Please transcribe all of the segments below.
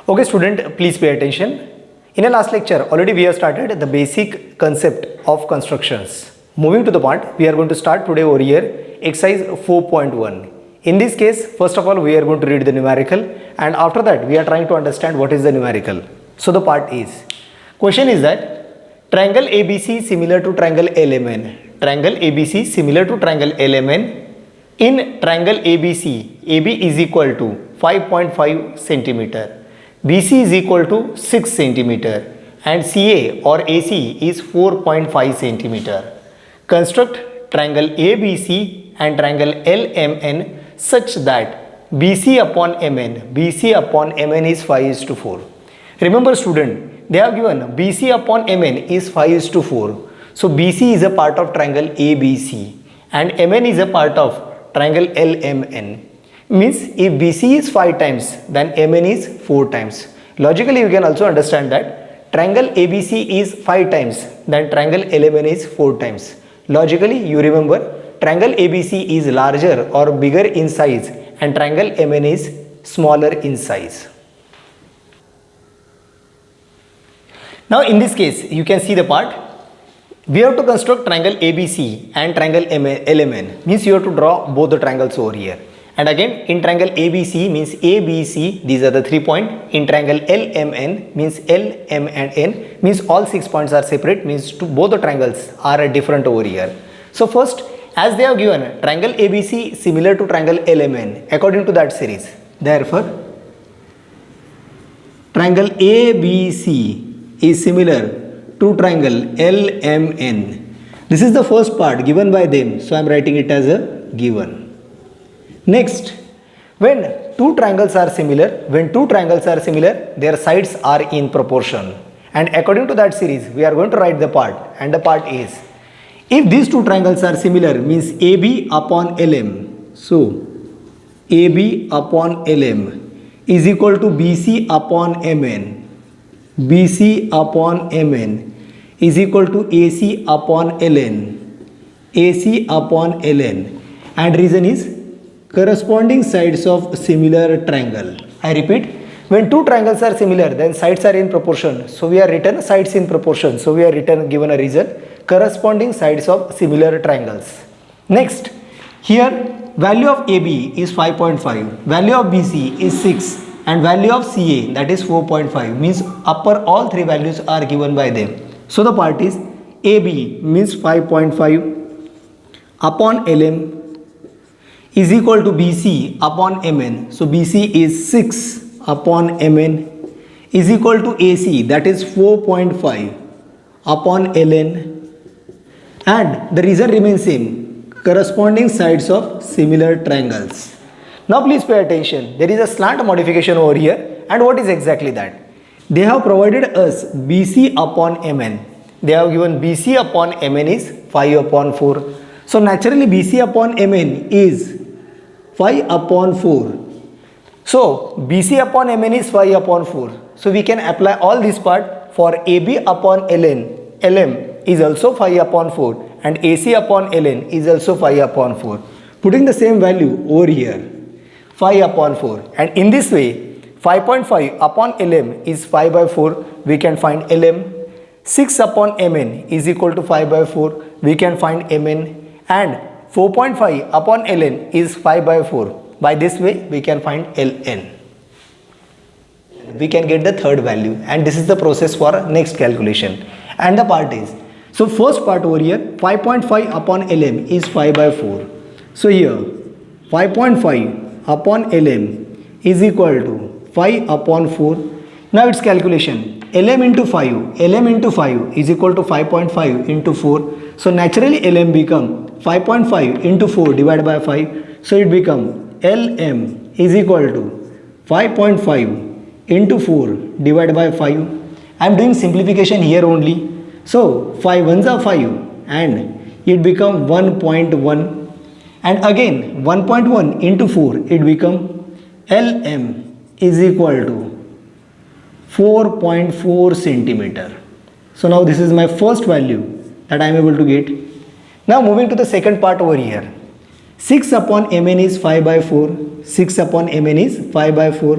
Okay student, please pay attention. In the last lecture, already we have started the basic concept of constructions. Moving to the part, we are going to start today over here, exercise 4.1. In this case, first of all, we are going to read the numerical, and after that, we are trying to understand what is the numerical. So the part is, question is that, triangle ABC similar to triangle LMN. Triangle ABC similar to triangle LMN. In triangle ABC, AB is equal to 5.5 centimeter. BC is equal to 6 centimeter and CA or AC is 4.5 centimeter. Construct triangle ABC and triangle LMN such that BC upon MN is 5:4. Remember student, they have given BC upon MN is 5:4. So BC is a part of triangle ABC and MN is a part of triangle LMN. Means if BC is 5 times, then MN is 4 times. Logically, you can also understand that triangle ABC is 5 times, then triangle LMN is 4 times. Logically, you remember triangle ABC is larger or bigger in size and triangle MN is smaller in size. Now in this case, you can see the part. We have to construct triangle ABC and triangle LMN. Means you have to draw both the triangles over here. And again, in triangle ABC means ABC, these are the 3 points. In triangle LMN means L, M and N means all 6 points are separate, means both the triangles are different over here. So first, as they have given triangle ABC similar to triangle LMN according to that series. Therefore, triangle ABC is similar to triangle LMN. This is the first part given by them, so I am writing it as a given. Next, when two triangles are similar, their sides are in proportion. And according to that series, we are going to write the part, and the part is, if these two triangles are similar, means AB upon LM. So, AB upon LM is equal to BC upon MN. BC upon MN is equal to AC upon LN. AC upon LN. And reason is, corresponding sides of similar triangle. I repeat, when two triangles are similar, then sides are in proportion. So we are written sides in proportion. So we are written given a reason, corresponding sides of similar triangles. Next, here value of AB is 5.5, value of BC is 6 and value of CA that is 4.5, means upper all three values are given by them. So the part is AB means 5.5 upon LM is equal to BC upon MN. So BC is 6 upon MN is equal to AC that is 4.5 upon LN, and the reason remains same, corresponding sides of similar triangles. Now please pay attention, there is a slant modification over here, and what is exactly that? They have provided us BC upon MN. They have given BC upon MN is 5 upon 4. So naturally BC upon MN is 5 upon 4. So BC upon MN is 5 upon 4. So we can apply all this part for AB upon LN. LM is also 5 upon 4 and AC upon LN is also 5 upon 4. Putting the same value over here, 5 upon 4, and in this way 5.5 upon LM is 5 by 4. We can find LM. 6 upon MN is equal to 5 by 4. We can find MN, and 4.5 upon LN is 5 by 4. By this way, we can find LN. We can get the third value, and this is the process for next calculation. And the part is, so first part over here, 5.5 upon LM is 5 by 4. So here, 5.5 upon LM is equal to 5 upon 4. Now its calculation, LM into 5 is equal to 5.5 into 4. So naturally LM become 5.5 into 4 divided by 5. So it become LM is equal to 5.5 into 4 divided by 5. I am doing simplification here only. So 5 ones are 5 and it become 1.1, and again 1.1 into 4 it become LM is equal to 4.4 centimeter. So now this is my first value that I am able to get. Now moving to the second part over here. 6 upon Mn is 5 by 4. 6 upon Mn is 5 by 4.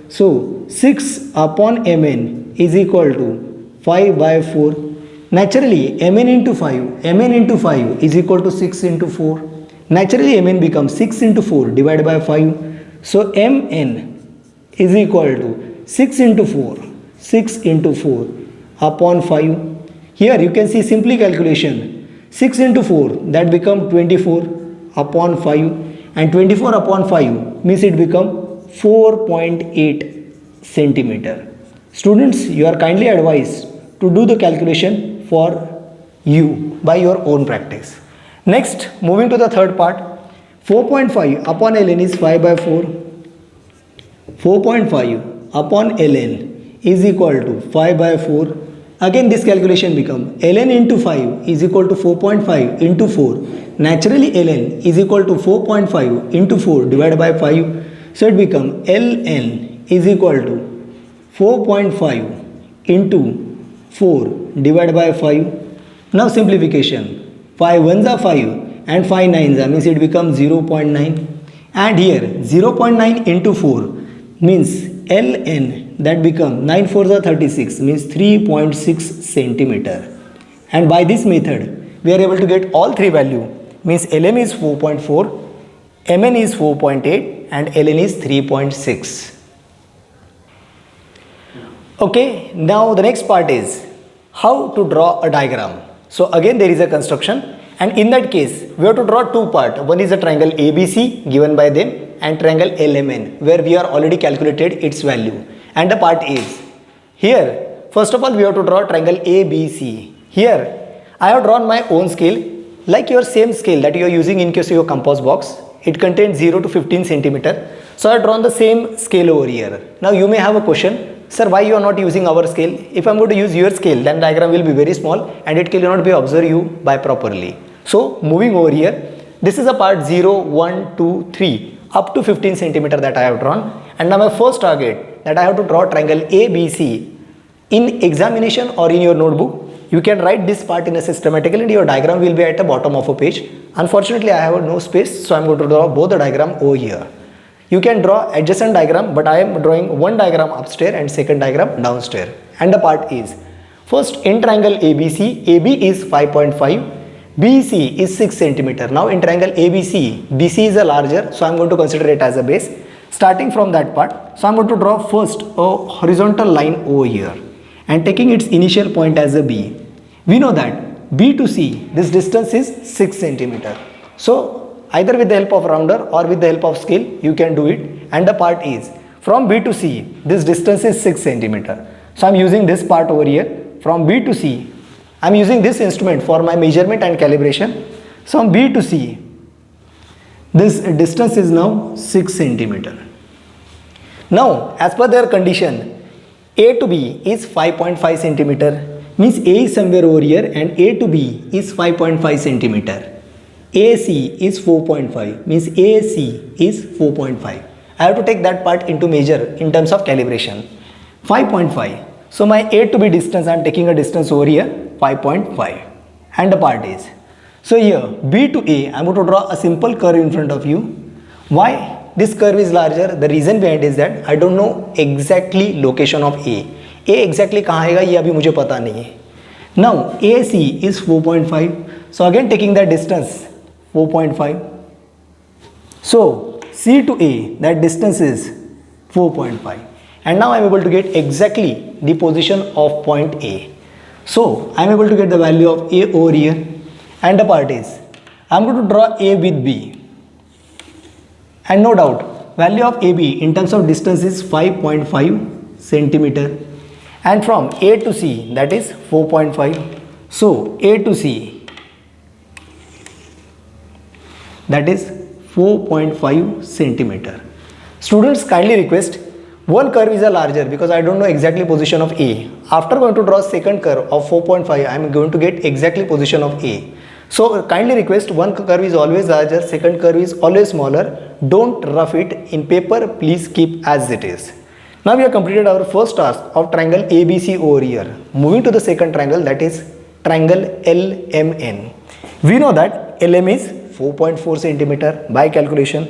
So 6 upon mn is equal to 5 by 4. Naturally, mn into 5 is equal to 6 into 4. Naturally, mn becomes 6 into 4 divided by 5. So mn is equal to 6 into 4 upon 5. Here you can see simply calculation. 6 into 4, that become 24 upon 5, and 24 upon 5 means it become 4.8 centimeter. Students, you are kindly advised to do the calculation for you by your own practice. Next, moving to the third part, 4.5 upon ln is 5 by 4. 4.5 upon ln is equal to 5 by 4. Again this calculation become ln into 5 is equal to 4.5 into 4. Naturally ln is equal to 4.5 into 4 divided by 5. So it become ln is equal to 4.5 into 4 divided by 5. Now simplification. 5 ones are 5 and 5 nines are, means it becomes 0.9. And here 0.9 into 4 means ln, that become 9 4s are 36, means 3.6 centimeter. And by this method we are able to get all three value, means lm is 4.4, mn is 4.8 and ln is 3.6. Okay, now the next part is how to draw a diagram. So again there is a construction, and in that case we have to draw two parts. One is a triangle ABC given by them and triangle LMN, where we are already calculated its value. And the part is here, first of all we have to draw triangle ABC. Here I have drawn my own scale, like your same scale that you are using in case of your compass box. It contains 0 to 15 centimeter. So I have drawn the same scale over here. Now you may have a question, sir, why you are not using our scale? If I am going to use your scale, then diagram will be very small and it cannot be observed you by properly. So moving over here, this is a part 0, 1, 2, 3 up to 15 centimeter that I have drawn. And now my first target, that I have to draw triangle ABC. In examination or in your notebook, you can write this part in a systematically and your diagram will be at the bottom of a page. Unfortunately, I have no space, so I am going to draw both the diagram over here. You can draw adjacent diagram, but I am drawing one diagram upstairs and second diagram downstairs. And the part is, first in triangle ABC, AB is 5.5, BC is 6 centimeter. Now in triangle ABC, BC is a larger, so I am going to consider it as a base. Starting from that part, so I am going to draw first a horizontal line over here and taking its initial point as a B. We know that B to C, this distance is 6 centimeter. So either with the help of rounder or with the help of scale, you can do it. And the part is, from B to C, this distance is 6 centimeter. So I am using this part over here. From B to C, I am using this instrument for my measurement and calibration. So from B to C, this distance is now 6 centimeter. Now as per their condition, A to B is 5.5 centimeter, means A is somewhere over here and A to B is 5.5 centimeter. AC is 4.5, means AC is 4.5. I have to take that part into measure in terms of calibration. 5.5. So my A to B distance, I am taking a distance over here, 5.5. And the part is, so here B to A, I am going to draw a simple curve in front of you. Why this curve is larger? The reason behind is that I don't know exactly location of A. A exactly कहाँ आएगा ये अभी मुझे पता नहीं है. Now AC is 4.5. So again taking that distance 4.5. So C to A, that distance is 4.5. And now I am able to get exactly the position of point A. So I am able to get the value of A over here. And the part is, I am going to draw A with B. And no doubt, value of AB in terms of distance is 5.5 centimeter. And from A to C, that is 4.5. So A to C, that is 4.5 centimeter. Students, kindly request, one curve is a larger because I don't know exactly position of A. After going to draw second curve of 4.5, I am going to get exactly position of A. So kindly request, one curve is always larger, second curve is always smaller. Don't rough it in paper, please keep as it is. Now we have completed our first task of triangle ABC over here. Moving to the second triangle, that is triangle LMN. We know that LM is 4.4 centimeter by calculation,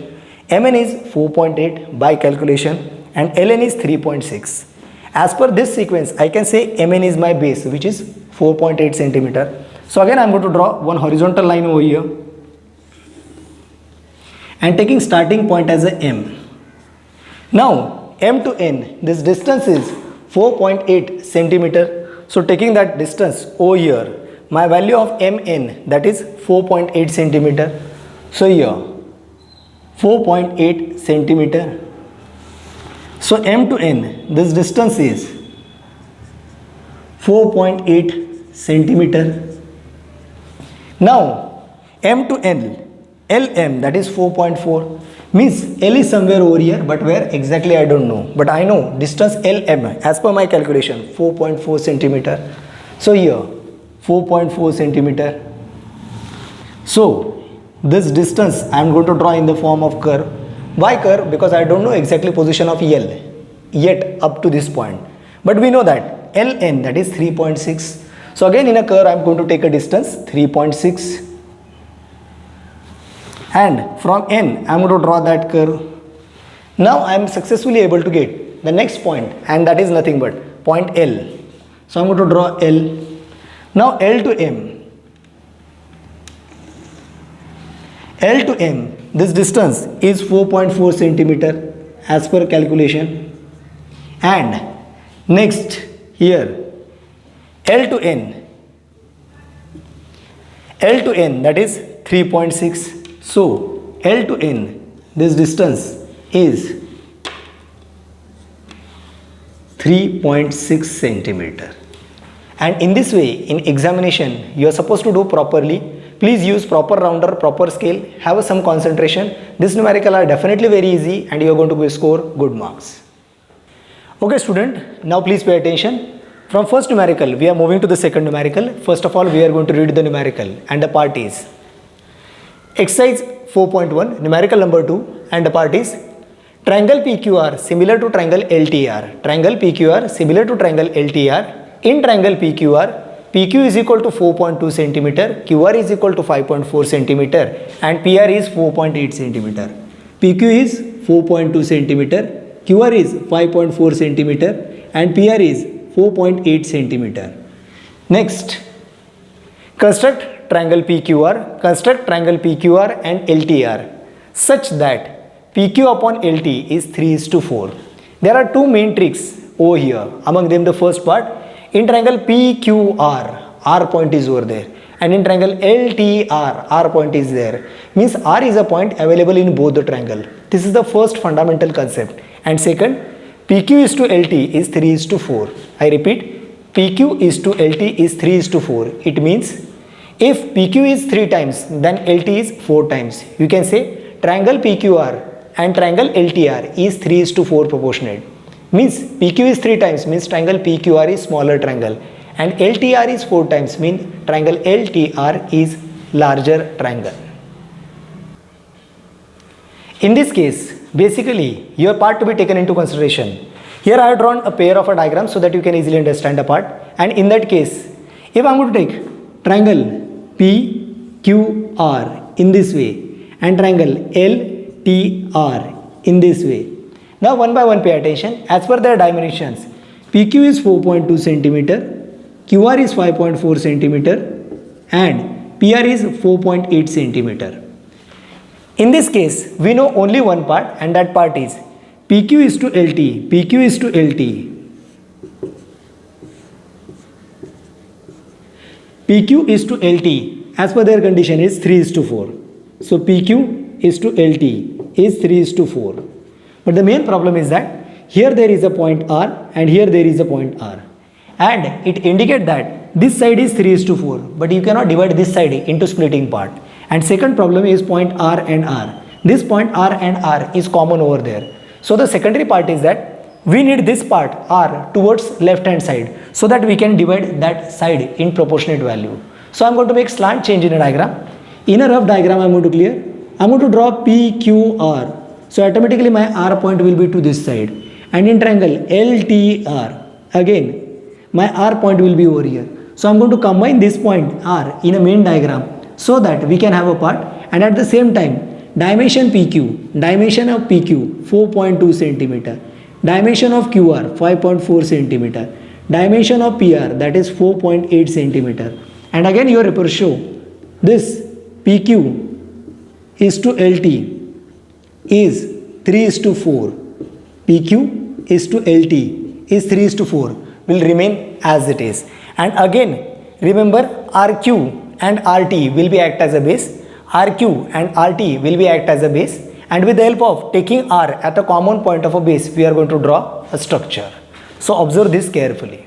MN is 4.8 by calculation, and ln is 3.6. As per this sequence, I can say mn is my base, which is 4.8 centimeter. So again, I am going to draw one horizontal line over here and taking starting point as a m. Now m to n, this distance is 4.8 centimeter. So taking that distance over here, my value of mn, that is 4.8 centimeter. So here 4.8 centimeter. So m to n, this distance is 4.8 centimeter. Now m to n, lm, that is 4.4, means L is somewhere over here, but where exactly I don't know, but I know distance lm as per my calculation 4.4 centimeter. So here 4.4 centimeter. So this distance I am going to draw in the form of curve. Why curve? Because I don't know exactly position of L yet up to this point, but we know that ln, that is 3.6. So again in a curve I am going to take a distance 3.6, and from n I am going to draw that curve. Now I am successfully able to get the next point, and that is nothing but point L. So I am going to draw L. Now L to M, this distance is 4.4 centimeter as per calculation, and next here L to N, that is 3.6. So L to N, this distance is 3.6 centimeter. And in this way, in examination, you are supposed to do properly. Please use proper rounder, proper scale, have some concentration. This numerical are definitely very easy and you are going to score good marks. Okay student, now please pay attention. From first numerical, we are moving to the second numerical. First of all, we are going to read the numerical, and the part is exercise 4.1, numerical number 2, and the part is triangle PQR similar to triangle LTR. Triangle PQR similar to triangle LTR. In triangle PQR, PQ is equal to 4.2 centimeter, QR is equal to 5.4 centimeter, and PR is 4.8 centimeter. PQ is 4.2 centimeter, QR is 5.4 centimeter, and PR is 4.8 centimeter. Next, construct triangle PQR, construct triangle PQR and LTR such that PQ upon LT is 3:4. There are two main tricks over here. Among them, the first part, in triangle PQR, R point is over there, and in triangle LTR, R point is there. Means R is a point available in both the triangle. This is the first fundamental concept. And second, PQ is to LT is 3:4. I repeat, PQ is to LT is 3:4. It means if PQ is 3 times, then LT is 4 times. You can say triangle PQR and triangle LTR is 3:4 proportionate. Means PQ is 3 times, means triangle PQR is smaller triangle, and LTR is 4 times, means triangle LTR is larger triangle. In this case, basically your part to be taken into consideration. Here I have drawn a pair of a diagram so that you can easily understand the part, and in that case, if I am going to take triangle PQR in this way and triangle LTR in this way. Now one by one pay attention. As per their dimensions, PQ is 4.2 centimeter, QR is 5.4 centimeter, and PR is 4.8 centimeter. In this case, we know only one part, and that part is PQ is to LT, PQ is to LT. PQ is to LT as per their condition is 3:4. So PQ is to LT is 3:4. But the main problem is that here there is a point R and here there is a point R, and it indicates that this side is 3:4, but you cannot divide this side into splitting part. And second problem is point R and R. This point R and R is common over there. So the secondary part is that we need this part R towards left hand side so that we can divide that side in proportionate value. So I am going to make slant change in a diagram. In a rough diagram I am going to clear. I am going to draw PQR. So automatically my R point will be to this side, and in triangle LTR again my R point will be over here. So I am going to combine this point R in a main diagram so that we can have a part, and at the same time dimension PQ, dimension of PQ 4.2 centimeter, Dimension of QR 5.4 centimeter. Dimension of PR, that is 4.8 centimeter. And again your report show this PQ is to LT is 3:4. PQ is to LT is 3:4, will remain as it is. And again remember, RQ and RT will be act as a base. RQ and RT will be act as a base, and with the help of taking R at a common point of a base, we are going to draw a structure. So observe this carefully.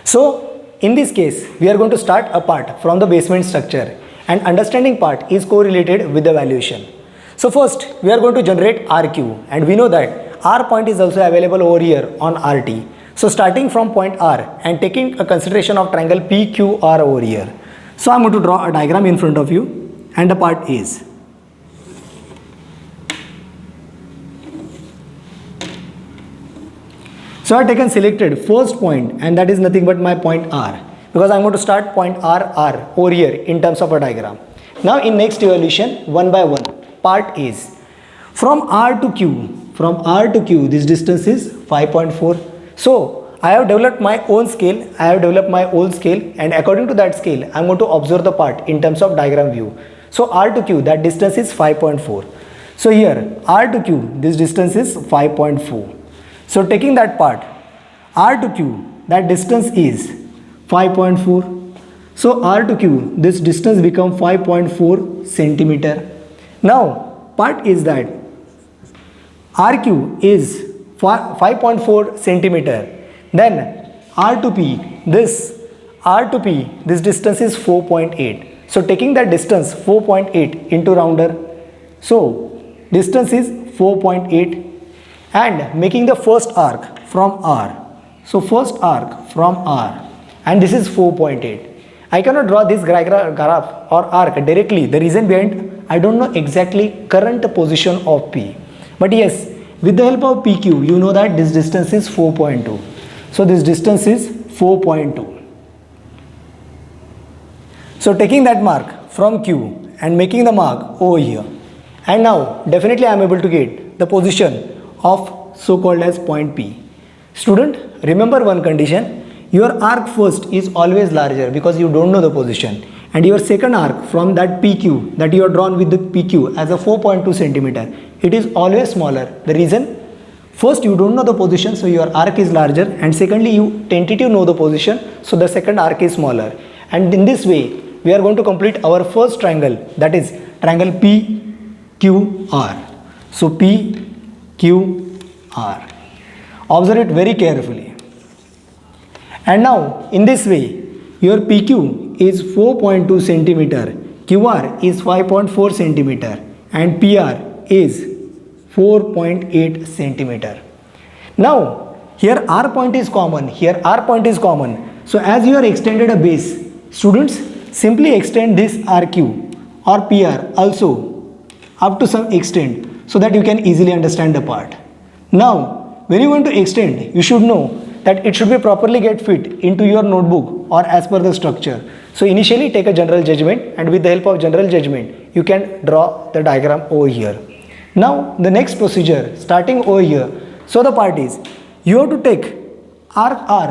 So in this case, we are going to start a part from the basement structure, and understanding part is correlated with the valuation. So first we are going to generate RQ, and we know that R point is also available over here on RT. So starting from point R and taking a consideration of triangle PQR over here. So I am going to draw a diagram in front of you, and the part is. So I have taken selected first point, and that is nothing but my point R, because I am going to start point R over here in terms of a diagram. Now in next evaluation, one by one, part is from R to Q. From R to Q, this distance is 5.4. So I have developed my own scale. And according to that scale, I am going to observe the part in terms of diagram view. So R to Q, that distance is 5.4. So here R to Q, this distance is 5.4. So taking that part, R to Q, that distance is 5.4. So R to Q, this distance become 5.4 centimeter. Now part is that RQ is 5.4 centimeter. Then R to P, this distance is 4.8. So taking that distance 4.8 into rounder, so distance is 4.8, and making the first arc from R. So first arc from R, and this is 4.8. I cannot draw this graph or arc directly. The reason behind, I don't know exactly current position of P. But yes, with the help of PQ, you know that this distance is 4.2. So this distance is 4.2. So taking that mark from Q and making the mark over here. And now definitely I am able to get the position of so-called as point P. Student, remember one condition. Your arc first is always larger because you don't know the position. And your second arc from that PQ that you have drawn with the PQ as a 4.2 centimeter, it is always smaller. The reason? First you don't know the position, so your arc is larger, and secondly you tentative know the position, so the second arc is smaller. And in this way we are going to complete our first triangle, that is triangle PQR. So PQR. Observe it very carefully. And now in this way your PQ is 4.2 centimeter, QR is 5.4 centimeter, and PR is 4.8 centimeter. Now here R point is common, So as you are extended a base, students, simply extend this RQ or PR also up to some extent, so that you can easily understand the part. Now when you want to extend, you should know that it should be properly get fit into your notebook or as per the structure. So initially take a general judgment, and with the help of general judgment you can draw the diagram over here. Now the next procedure, starting over here. So the part is, you have to take arc R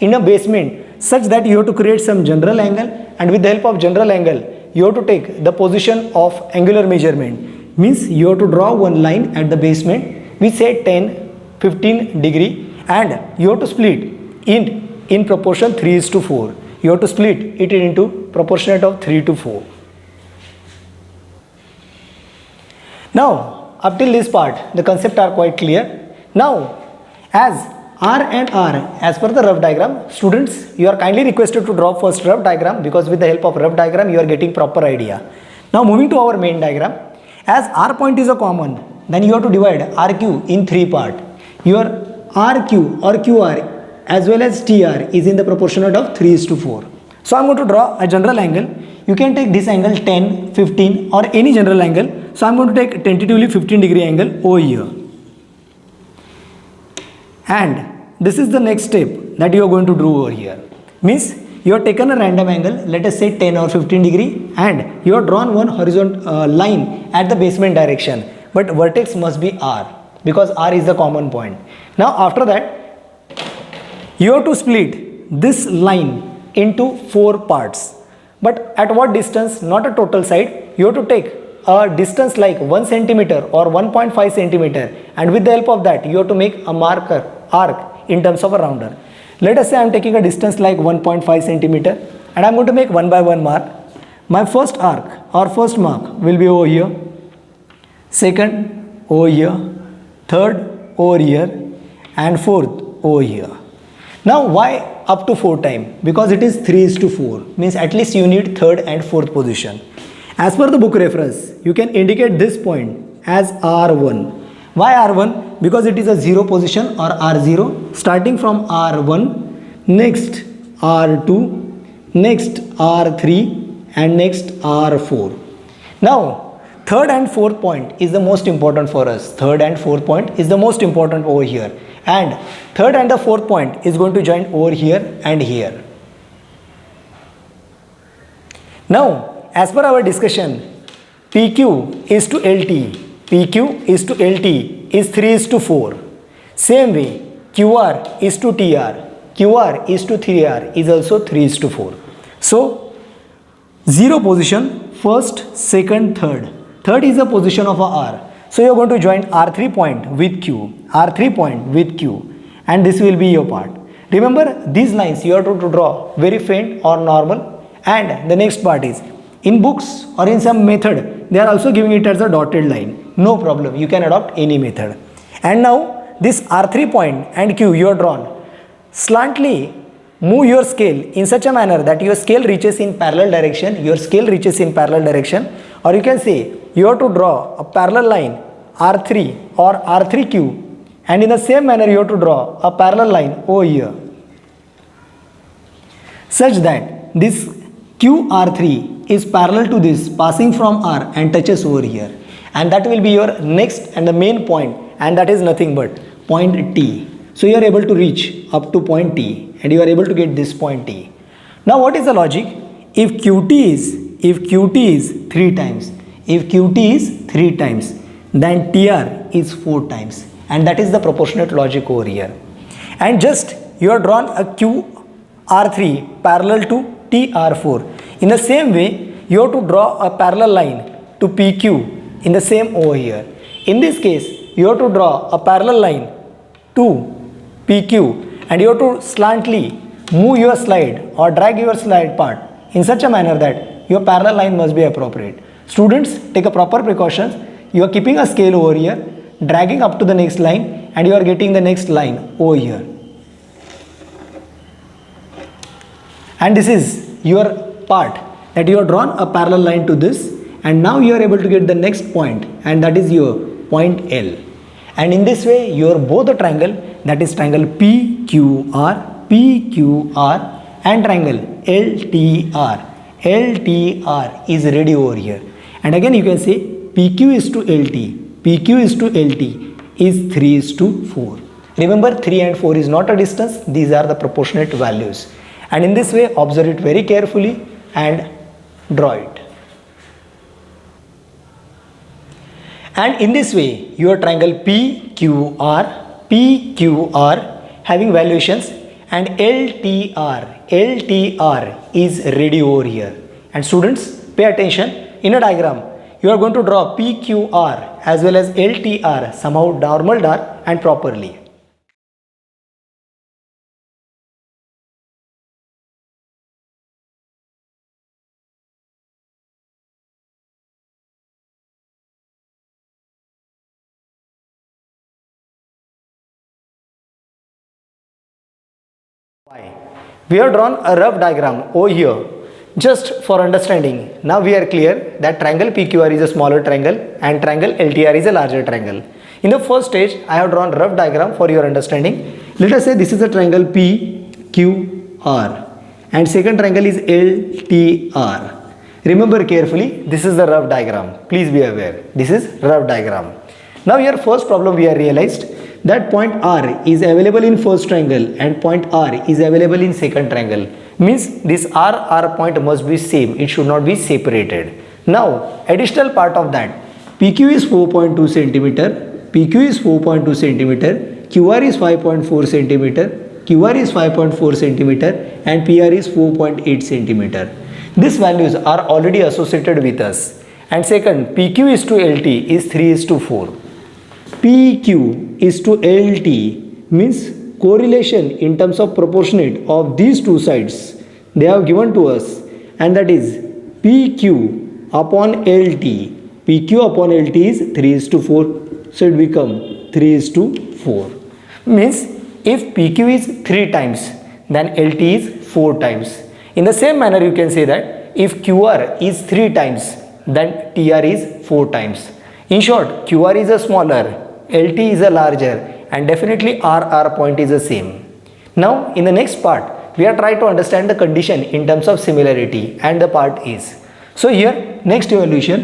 in a basement such that you have to create some general angle, and with the help of general angle you have to take the position of angular measurement. Means you have to draw one line at the basement, we say 10-15 degree, and you have to split in proportion 3:4. You have to split it into proportionate of 3:4. Now up till this part the concepts are quite clear. Now as R and R, as per the rough diagram, students, you are kindly requested to draw first rough diagram, because with the help of rough diagram you are getting proper idea. Now moving to our main diagram, as R point is a common, then you have to divide RQ in three parts. Your RQ or QR as well as TR is in the proportionate of 3:4. So I am going to draw a general angle. You can take this angle 10, 15 or any general angle. So I am going to take tentatively 15 degree angle over here. And this is the next step that you are going to do over here. Means you have taken a random angle, let us say 10 or 15 degree, and you have drawn one horizontal line at the basement direction, but vertex must be R, because R is the common point. Now after that, you have to split this line into 4 parts, but at what distance? Not a total side. You have to take a distance like 1 centimeter or 1.5 centimeter, and with the help of that you have to make a arc in terms of a rounder. Let us say I am taking a distance like 1.5 centimeter, and I am going to make one by one mark. My first arc or first mark will be over here, second over here, third over here, and fourth over here. Now why up to 4 times? Because it is 3:4, means at least you need third and fourth position. As per the book reference, you can indicate this point as R1. Why R1? Because it is a 0 position or R0, starting from R1, next R2, next R3, and next R4. Now, third and fourth point is the most important for us. Third and fourth point is the most important over here. And third and the fourth point is going to join over here and here. Now, as per our discussion, PQ is to LT. PQ is to LT is 3:4. Same way, QR is to TR. QR is to 3R is also 3:4. So, 0 position, first, second, third. Third is the position of a R. So you are going to join R3 point with Q, R3 point with Q, and this will be your part. Remember, these lines you have to draw very faint or normal, and the next part is, in books or in some method, they are also giving it as a dotted line. No problem, you can adopt any method. And now, this R3 point and Q you are drawn. Slantly move your scale in such a manner that your scale reaches in parallel direction, or you can say, you have to draw a parallel line R3 or R3Q, and in the same manner you have to draw a parallel line over here, such that this QR3 is parallel to this, passing from R and touches over here, and that will be your next and the main point, and that is nothing but point T. So you are able to reach up to point T, and you are able to get this point T. Now what is the logic? If QT is 3 times, then TR is 4 times, and that is the proportionate logic over here. And just you have drawn a QR3 parallel to TR4. In the same way, you have to draw a parallel line to PQ in the same over here. In this case, you have to draw a parallel line to PQ, and you have to slantly move your slide or drag your slide part in such a manner that your parallel line must be appropriate. Students, take a proper precautions. You are keeping a scale over here, dragging up to the next line, and you are getting the next line over here. And this is your part, that you have drawn a parallel line to this, and now you are able to get the next point, and that is your point L. And in this way, your both the triangle, that is triangle PQR, and triangle LTR is ready over here. And again you can say PQ is to LT is 3:4. Remember, 3 and 4 is not a distance, these are the proportionate values. And in this way, observe it very carefully and draw it. And in this way, your triangle PQR having valuations, and LTR is ready over here. And students, pay attention. In a diagram, you are going to draw PQR as well as LTR somehow normal dark and properly. We have drawn a rough diagram over here just for understanding. Now we are clear that triangle PQR is a smaller triangle and triangle LTR is a larger triangle. In the first stage, I have drawn rough diagram for your understanding. Let us say this is a triangle PQR and second triangle is LTR. Remember carefully, this is the rough diagram. Please be aware, this is rough diagram. Now here first problem we are realized, that point R is available in first triangle and point R is available in second triangle. Means this R point must be same, it should not be separated. Now additional part of that, PQ is 4.2 centimeter, PQ is 4.2 centimeter, QR is 5.4 centimeter, QR is 5.4 centimeter and PR is 4.8 centimeter. These values are already associated with us. And second, PQ is to LT is 3:4. PQ is to LT means correlation in terms of proportionate of these two sides they have given to us, and that is PQ upon LT. PQ upon LT is 3:4, so it become 3:4. Means if PQ is 3 times, then LT is 4 times. In the same manner you can say that if QR is 3 times, then TR is 4 times. In short, QR is a smaller, LT is a larger, and definitely RR point is the same. Now in the next part, we are trying to understand the condition in terms of similarity, and the part is. So here, next evaluation,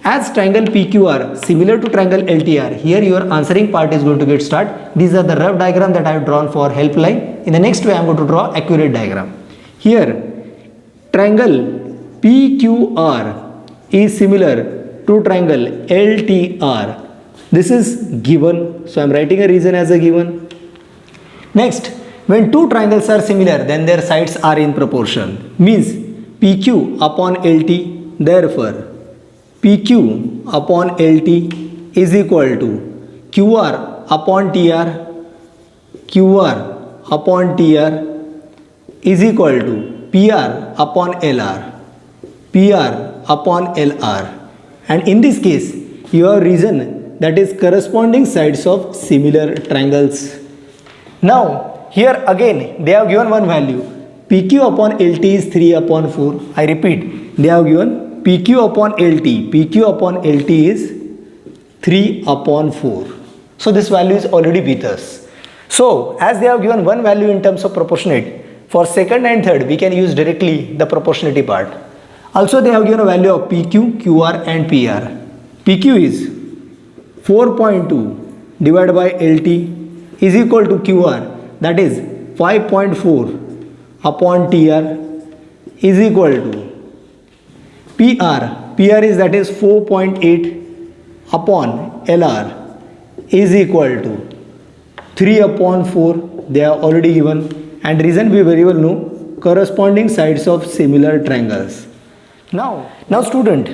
as triangle PQR similar to triangle LTR, here your answering part is going to get start. These are the rough diagram that I have drawn for helpline. In the next way, I am going to draw accurate diagram. Here, triangle PQR is similar to triangle LTR. This is given, so I am writing a reason as a given. Next, when two triangles are similar, then their sides are in proportion. Means PQ upon LT, therefore PQ upon LT is equal to QR upon TR, QR upon TR is equal to PR upon LR, PR upon LR. And in this case, you have reason, that is corresponding sides of similar triangles. Now here again they have given one value, PQ upon LT is 3/4. I repeat, they have given PQ upon LT, PQ upon LT is 3/4. So this value is already with us. So as they have given one value in terms of proportionate, for second and third we can use directly the proportionality part. Also they have given a value of PQ, QR and PR. PQ is 4.2 divided by LT is equal to QR, that is 5.4 upon TR is equal to PR. PR is, that is 4.8 upon LR is equal to 3/4. They are already given, and reason we very well know, corresponding sides of similar triangles. Now student,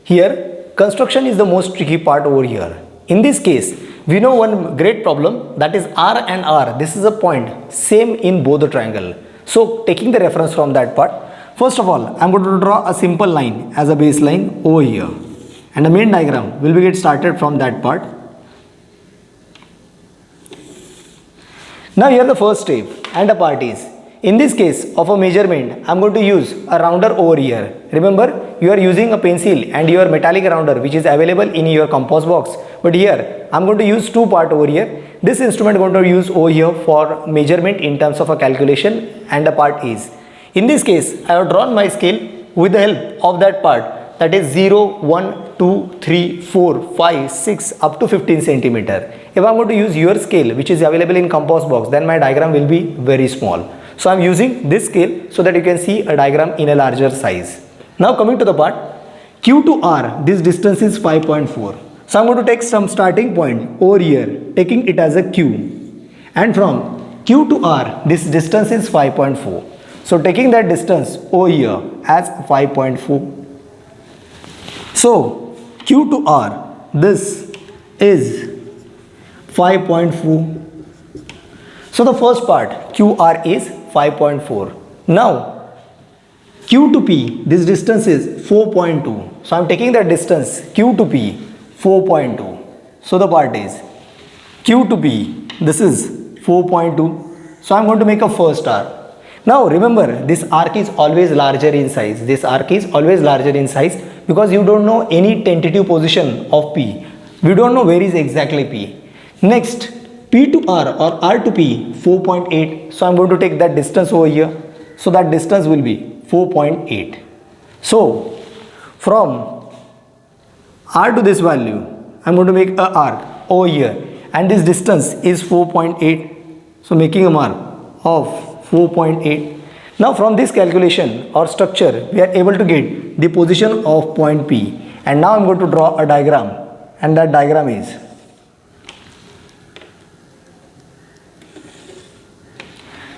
here construction is the most tricky part over here. In this case, we know one great problem, that is R and R. This is a point same in both the triangle. So taking the reference from that part, first of all, I am going to draw a simple line as a baseline over here, and the main diagram will be get started from that part. Now here the first step and the part is, in this case of a measurement, I am going to use a rounder over here. Remember, you are using a pencil and your metallic rounder which is available in your compass box, but here I am going to use two part over here. This instrument I am going to use over here for measurement in terms of a calculation, and the part is, in this case I have drawn my scale with the help of that part, that is 0, 1, 2, 3, 4, 5, 6 up to 15 centimeter. If I am going to use your scale which is available in compass box, then my diagram will be very small. So I am using this scale so that you can see a diagram in a larger size. Now coming to the part, Q to R, this distance is 5.4. So I am going to take some starting point over here, taking it as a Q, and from Q to R, this distance is 5.4. So taking that distance over here as 5.4. So Q to R, this is 5.4. So the first part, QR is 5.4. Now Q to P, this distance is 4.2. So I am taking that distance Q to P 4.2. So the part is Q to P, this is 4.2. So I am going to make a first arc. Now remember, this arc is always larger in size. This arc is always larger in size because you don't know any tentative position of P. We don't know where is exactly P. Next, P to R or R to P 4.8. So I am going to take that distance over here. So that distance will be 4.8. So from R to this value, I am going to make a arc over here, and this distance is 4.8. So making a mark of 4.8. Now from this calculation or structure, we are able to get the position of point P. And now I'm going to draw a diagram, and that diagram is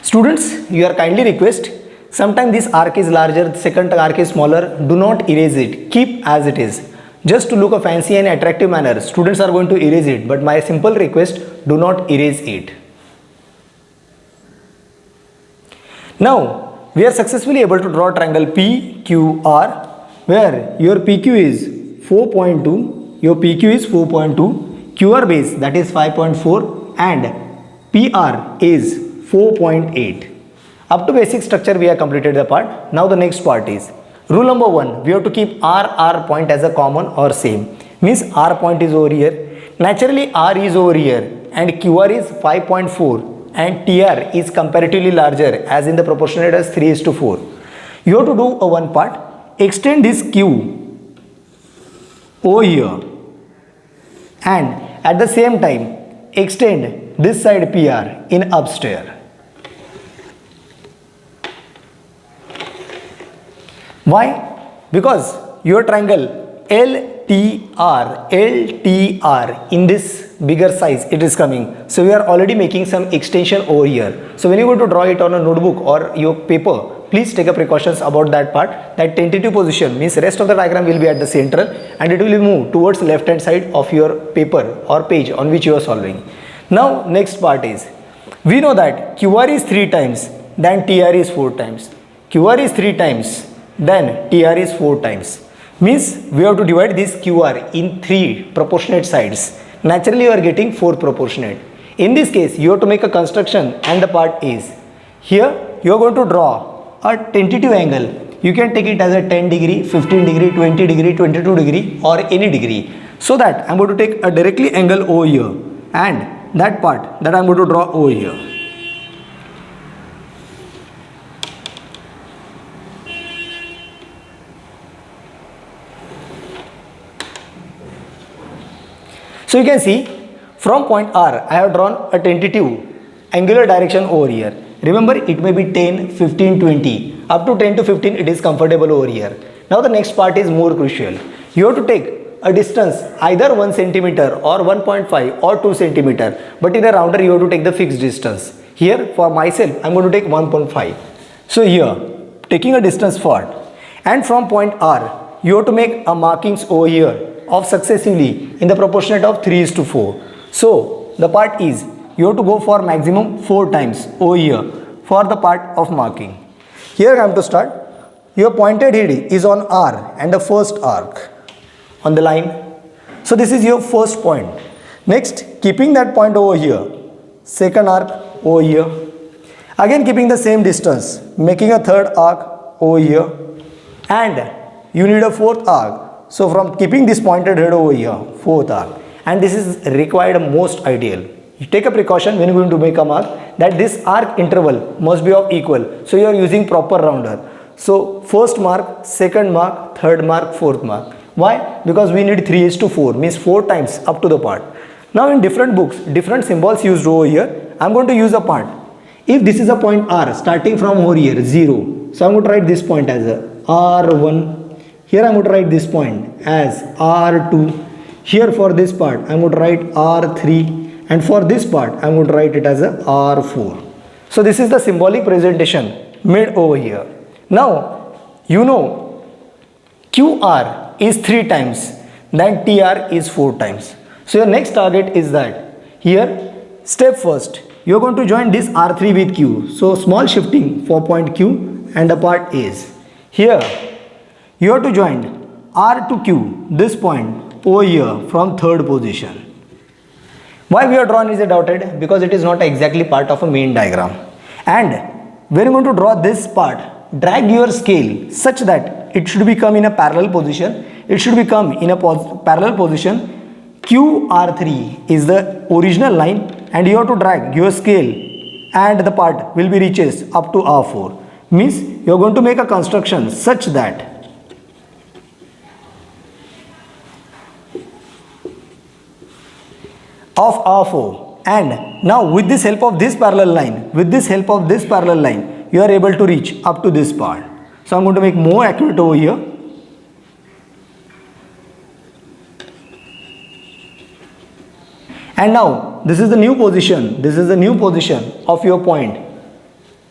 students, you are kindly request, sometimes this arc is larger, the second arc is smaller, do not erase it, keep as it is. Just to look a fancy and attractive manner, students are going to erase it, but my simple request, do not erase it. Now, we are successfully able to draw triangle PQR, where your PQ is 4.2, your PQ is 4.2, QR base that is 5.4 and PR is 4.8. Up to basic structure we have completed the part. Now the next part is rule number 1. We have to keep R point as a common or same. Means R point is over here. Naturally R is over here and QR is 5.4 and TR is comparatively larger as in the proportionate as 3:4. You have to do a one part. Extend this Q over here and at the same time extend this side PR in upstairs. Why? Because your triangle LTR in this bigger size it is coming. So we are already making some extension over here. So when you go to draw it on a notebook or your paper, please take a precautions about that part. That tentative position means rest of the diagram will be at the central and it will move towards left hand side of your paper or page on which you are solving. Now next part is, we know that QR is 3 times, then TR is 4 times. QR is 3 times, then TR is 4 times. Means we have to divide this QR in 3 proportionate sides. Naturally you are getting 4 proportionate. In this case you have to make a construction and the part is, here you are going to draw a tentative angle. You can take it as a 10 degree, 15 degree, 20 degree, 22 degree or any degree. So that I am going to take a directly angle over here and that part that I am going to draw over here. So you can see from point R I have drawn a tentative angular direction over here. Remember it may be 10, 15, 20. Up to 10 to 15 it is comfortable over here. Now the next part is more crucial. You have to take a distance either 1 centimeter or 1.5 or 2 centimeter. But in a rounder you have to take the fixed distance. Here for myself I am going to take 1.5. So here taking a distance forward and from point R you have to make a markings over here of successively in the proportionate of 3:4. So the part is, you have to go for maximum 4 times over here for the part of marking. Here I am to start. Your pointed head is on R and the first arc on the line. So this is your first point. Next, keeping that point over here, second arc over here. Again keeping the same distance, making a third arc over here and you need a fourth arc. So from keeping this pointed head over here, fourth arc, and this is required most ideal. You take a precaution when you are going to make a mark that this arc interval must be of equal. So you are using proper rounder. So first mark, second mark, third mark, fourth mark. Why? Because we need 3:4 means 4 times up to the part. Now in different books, different symbols used over here. I am going to use a part. If this is a point R starting from over here 0. So I am going to write this point as a R1. Here I am going to write this point as R2. Here for this part I am going to write R3 and for this part I am going to write it as a R4. So this is the symbolic presentation made over here. Now you know QR is 3 times, then TR is 4 times. So your next target is that here step first you are going to join this R3 with Q. So small shifting for point Q and the part is here. You have to join R to Q, this point over here from third position. Why we are drawn is a dotted? Because it is not exactly part of a main diagram. And when you are going to draw this part, drag your scale such that it should become in a parallel position. It should become in a parallel position. QR3 is the original line and you have to drag your scale and the part will be reaches up to R4. Means you are going to make a construction such that of R4, and now with this help of this parallel line, you are able to reach up to this part. So I'm going to make more accurate over here. And now this is the new position, of your point,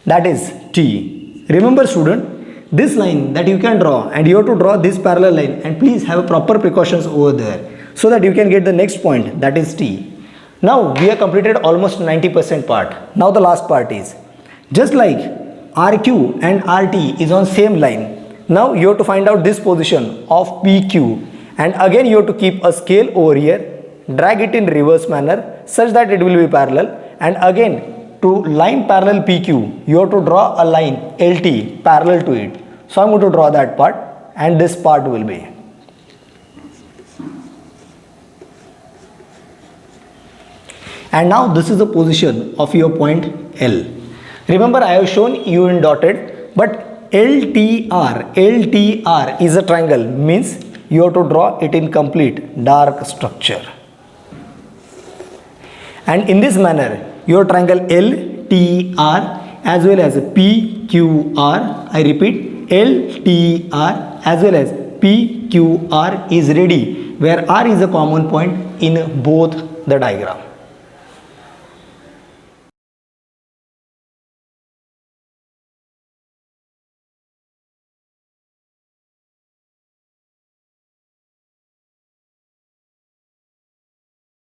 that is T. Remember student, this line that you can draw, and you have to draw this parallel line, and please have proper precautions over there so that you can get the next point, that is T. Now we have completed almost 90% part. Now the last part is, just like RQ and RT is on same line, now you have to find out this position of PQ, and again you have to keep a scale over here, drag it in reverse manner such that it will be parallel, and again to line parallel PQ you have to draw a line LT parallel to it. So I'm going to draw that part, and this part will be. And now this is the position of your point L. Remember I have shown you in dotted, but LTR is a triangle, means you have to draw it in complete dark structure. And in this manner, your triangle LTR as well as PQR, I repeat, LTR as well as PQR is ready, where R is a common point in both the diagram.